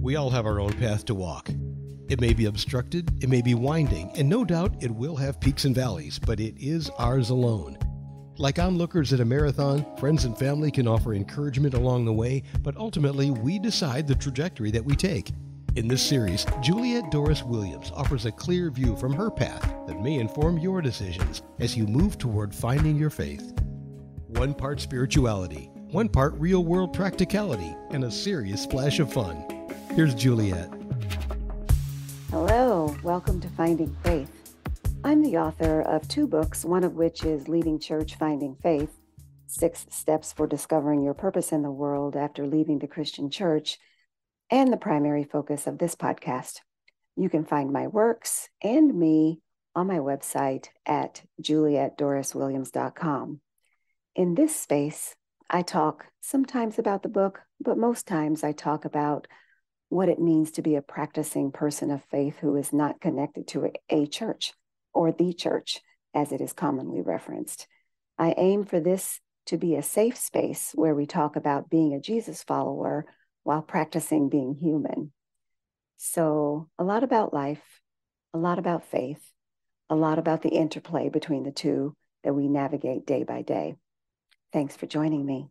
We all have our own path to walk. It may be obstructed, it may be winding, and no doubt it will have peaks and valleys, but it is ours alone. Like onlookers at a marathon, friends and family can offer encouragement along the way, but ultimately we decide the trajectory that we take. In this series, Juliet Doris Williams offers a clear view from her path that may inform your decisions as you move toward finding your faith. One part spirituality, one part real-world practicality, and a serious splash of fun. Here's Juliet. Hello, welcome to Finding Faith. I'm the author of 2 books, one of which is Leaving Church, Finding Faith, 6 Steps for Discovering Your Purpose in the World After Leaving the Christian Church, and the primary focus of this podcast. You can find my works and me on my website at julietdoriswilliams.com. In this space, I talk sometimes about the book, but most times I talk about what it means to be a practicing person of faith who is not connected to a church, or the church, as it is commonly referenced. I aim for this to be a safe space where we talk about being a Jesus follower while practicing being human. So a lot about life, a lot about faith, a lot about the interplay between the two that we navigate day by day. Thanks for joining me.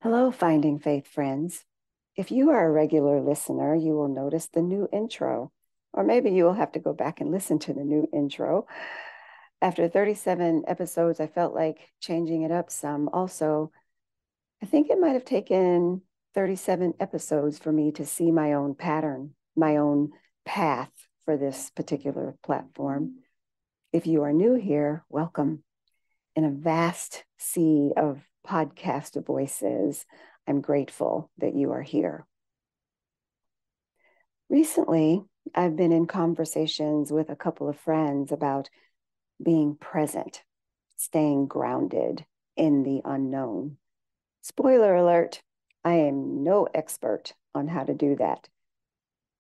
Hello, Finding Faith friends. If you are a regular listener, you will notice the new intro, or maybe you will have to go back and listen to the new intro. After 37 episodes, I felt like changing it up some. Also, I think it might have taken 37 episodes for me to see my own pattern, my own path for this particular platform. If you are new here, welcome. In a vast sea of podcast voices, I'm grateful that you are here. Recently, I've been in conversations with a couple of friends about being present, staying grounded in the unknown. Spoiler alert, I am no expert on how to do that.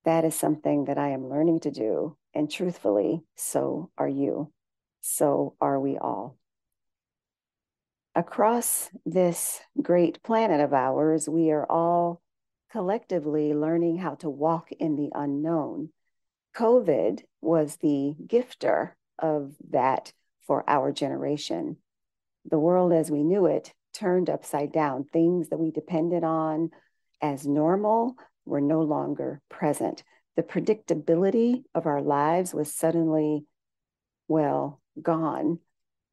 That is something that I am learning to do, and truthfully, so are you. So are we all. Across this great planet of ours, we are all collectively learning how to walk in the unknown. COVID was the gifter of that for our generation. The world as we knew it turned upside down. Things that we depended on as normal were no longer present. The predictability of our lives was suddenly, gone.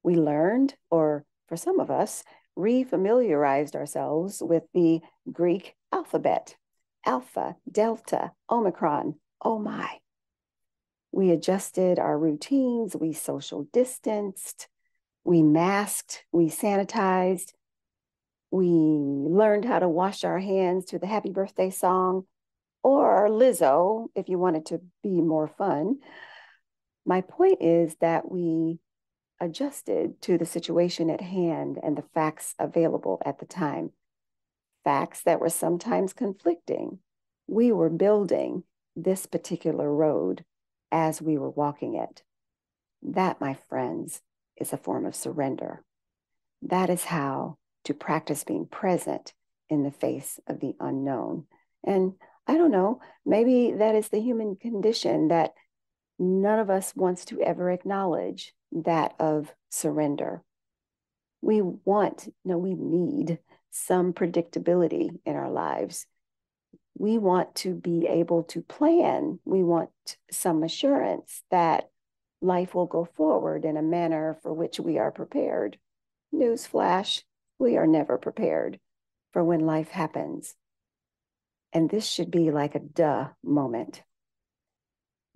We learned, or for some of us, refamiliarized ourselves with the Greek alphabet, Alpha, Delta, Omicron, oh my. We adjusted our routines, we social distanced, we masked, we sanitized, we learned how to wash our hands to the happy birthday song, or Lizzo, if you wanted to be more fun. My point is that we adjusted to the situation at hand and the facts available at the time. Facts that were sometimes conflicting. We were building this particular road as we were walking it. That, my friends, is a form of surrender. That is how to practice being present in the face of the unknown. And I don't know, maybe that is the human condition that none of us wants to ever acknowledge, that of surrender. We need some predictability in our lives. We want to be able to plan. We want some assurance that life will go forward in a manner for which we are prepared. Newsflash, we are never prepared for when life happens. And this should be like a duh moment.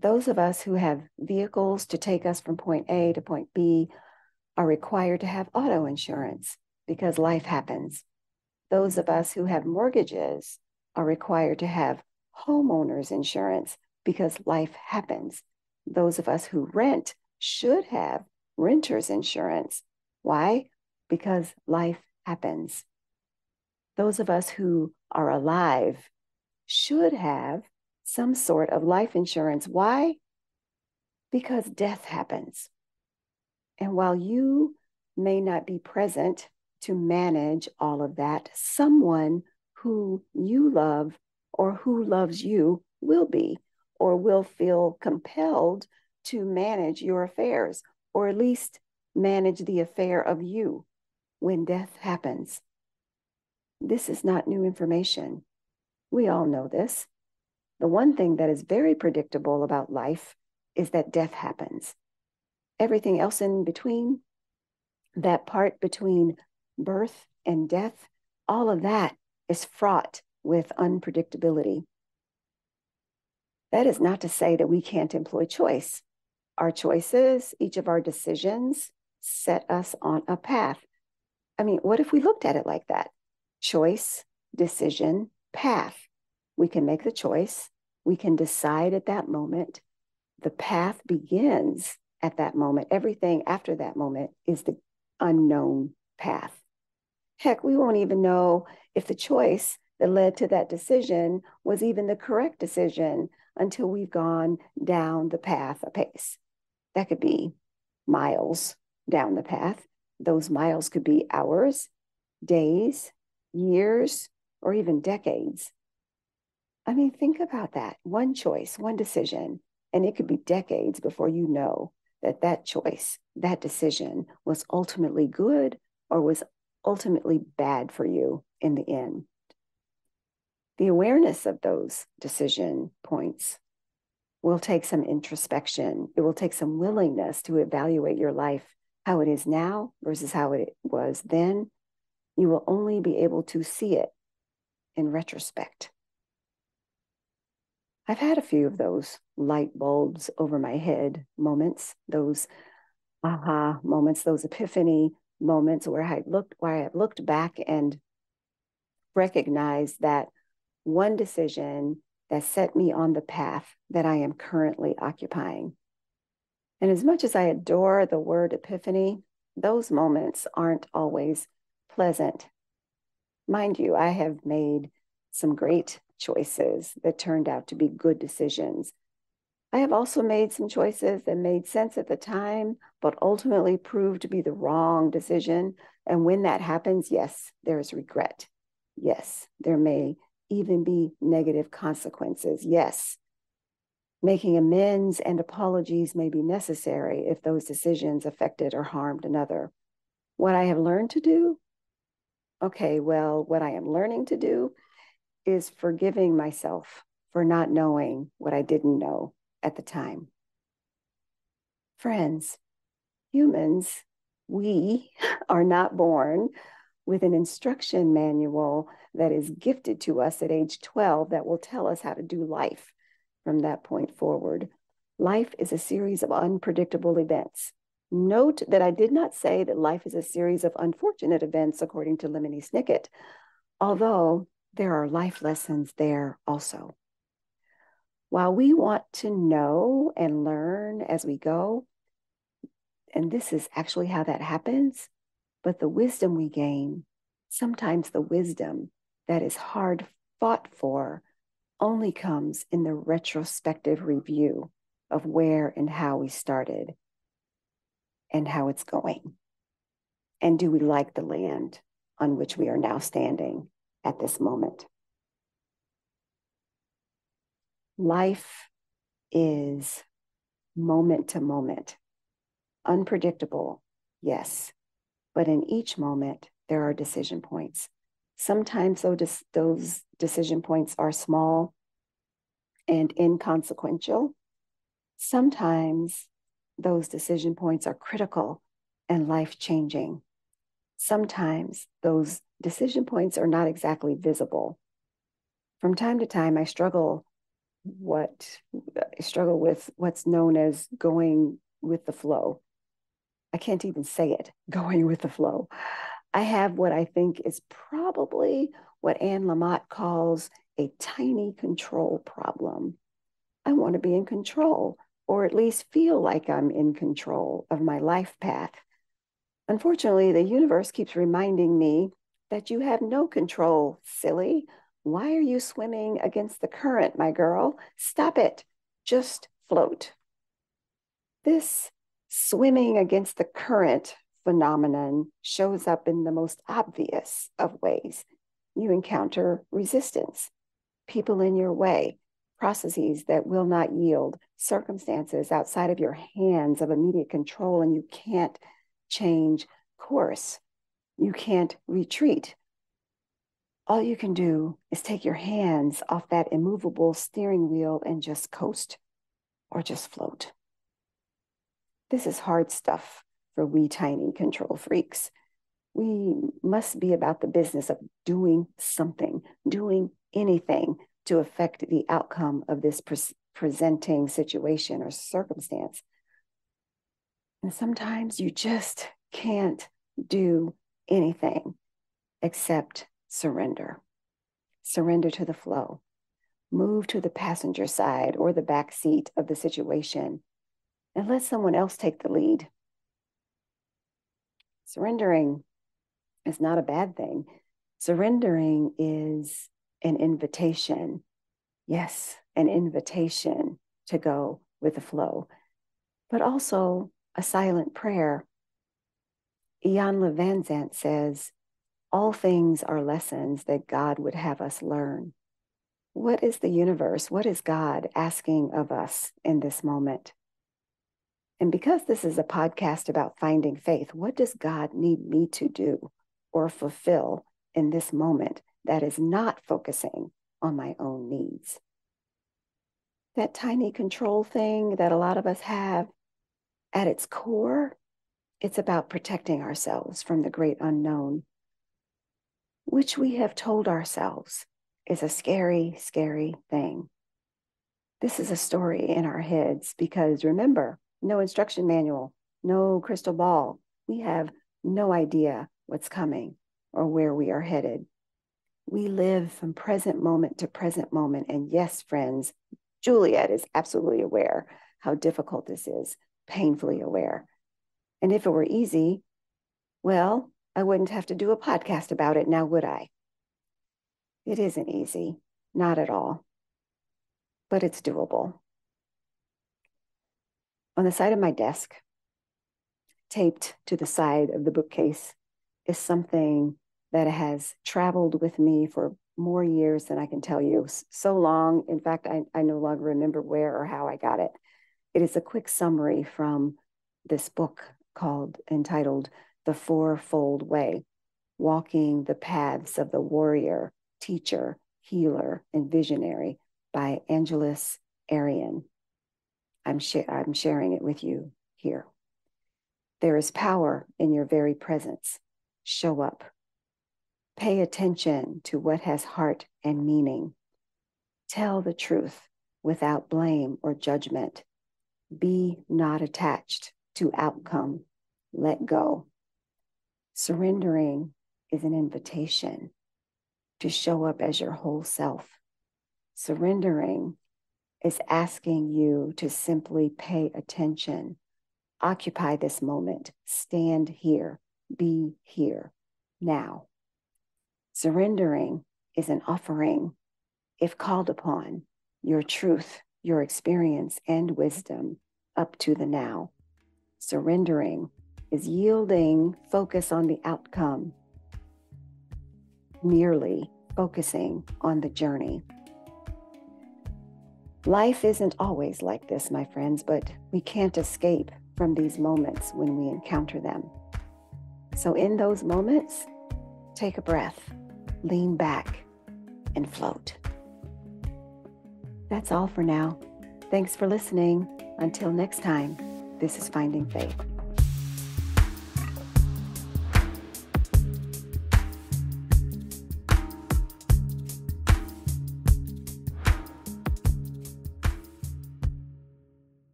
Those of us who have vehicles to take us from point A to point B are required to have auto insurance because life happens. Those of us who have mortgages are required to have homeowners insurance because life happens. Those of us who rent should have renters insurance. Why? Because life happens. Those of us who are alive should have some sort of life insurance. Why? Because death happens. And while you may not be present to manage all of that, someone who you love or who loves you will be, or will feel compelled to manage your affairs, or at least manage the affair of you when death happens. This is not new information. We all know this. The one thing that is very predictable about life is that death happens. Everything else in between, that part between birth and death, all of that is fraught with unpredictability. That is not to say that we can't employ choice. Our choices, each of our decisions, set us on a path. I mean, what if we looked at it like that? Choice, decision, path. We can make the choice. We can decide at that moment. The path begins at that moment. Everything after that moment is the unknown path. Heck, we won't even know if the choice that led to that decision was even the correct decision until we've gone down the path a pace. That could be miles down the path. Those miles could be hours, days, years, or even decades. I mean, think about that. One choice, one decision, and it could be decades before you know that that choice, that decision was ultimately good or was ultimately bad for you in the end. The awareness of those decision points will take some introspection. It will take some willingness to evaluate your life, how it is now versus how it was then. You will only be able to see it in retrospect. I've had a few of those light bulbs over my head moments, those aha moments, those epiphany moments where I looked back and recognized that one decision that set me on the path that I am currently occupying. And as much as I adore the word epiphany, those moments aren't always pleasant. Mind you, I have made some great choices that turned out to be good decisions. I have also made some choices that made sense at the time, but ultimately proved to be the wrong decision. And when that happens, yes, there's regret. Yes, there may even be negative consequences. Yes, making amends and apologies may be necessary if those decisions affected or harmed another. What I have learned to do? Okay, well, what I am learning to do is forgiving myself for not knowing what I didn't know at the time. Friends, humans, we are not born with an instruction manual that is gifted to us at age 12 that will tell us how to do life from that point forward. Life is a series of unpredictable events. Note that I did not say that life is a series of unfortunate events, according to Lemony Snicket, although there are life lessons there also. While we want to know and learn as we go, and this is actually how that happens, but the wisdom we gain, sometimes the wisdom that is hard fought for, only comes in the retrospective review of where and how we started and how it's going. And do we like the land on which we are now standing at this moment? Life is moment to moment, unpredictable, yes, but in each moment, there are decision points. Sometimes those decision points are small and inconsequential. Sometimes those decision points are critical and life-changing. Sometimes those decision points are not exactly visible. From time to time, I struggle with what's known as going with the flow. I can't even say it, going with the flow. I have what I think is probably what Anne Lamott calls a tiny control problem. I want to be in control, or at least feel like I'm in control of my life path. Unfortunately, the universe keeps reminding me that you have no control, silly. Why are you swimming against the current, my girl? Stop it. Just float. This swimming against the current phenomenon shows up in the most obvious of ways. You encounter resistance. people in your way, processes that will not yield, circumstances outside of your hands of immediate control, and you can't change course. You can't retreat. All you can do is take your hands off that immovable steering wheel and just coast or just float. This is hard stuff for we tiny control freaks. We must be about the business of doing something, doing anything to affect the outcome of this presenting situation or circumstance. And sometimes you just can't do anything except surrender. Surrender to the flow. Move to the passenger side or the back seat of the situation and let someone else take the lead. Surrendering is not a bad thing. Surrendering is an invitation. Yes, an invitation to go with the flow, but also a silent prayer. Ian Van Zandt says, all things are lessons that God would have us learn. What is the universe? What is God asking of us in this moment? And because this is a podcast about finding faith, what does God need me to do or fulfill in this moment that is not focusing on my own needs? That tiny control thing that a lot of us have, at its core, it's about protecting ourselves from the great unknown, which we have told ourselves is a scary, scary thing. This is a story in our heads because remember, no instruction manual, no crystal ball. We have no idea what's coming or where we are headed. We live from present moment to present moment. And yes, friends, Juliet is absolutely aware how difficult this is, painfully aware. And if it were easy, well, I wouldn't have to do a podcast about it now, would I? It isn't easy, not at all, but it's doable. On the side of my desk, taped to the side of the bookcase, is something that has traveled with me for more years than I can tell you. So long, in fact, I no longer remember where or how I got it. It is a quick summary from this book entitled The Fourfold Way, Walking the Paths of the Warrior, Teacher, Healer, and Visionary by Angeles Arrien. I'm sharing it with you here. There is power in your very presence. Show up. Pay attention to what has heart and meaning. Tell the truth without blame or judgment. Be not attached to outcome. Let go. Surrendering is an invitation to show up as your whole self. Surrendering is asking you to simply pay attention. Occupy this moment. Stand here. Be here now. Surrendering is an offering, if called upon, your truth, your experience, and wisdom up to the now. Surrendering is yielding focus on the outcome, merely focusing on the journey. Life isn't always like this, my friends, but we can't escape from these moments when we encounter them. So in those moments, take a breath, lean back, and float. That's all for now. Thanks for listening. Until next time, this is Finding Faith.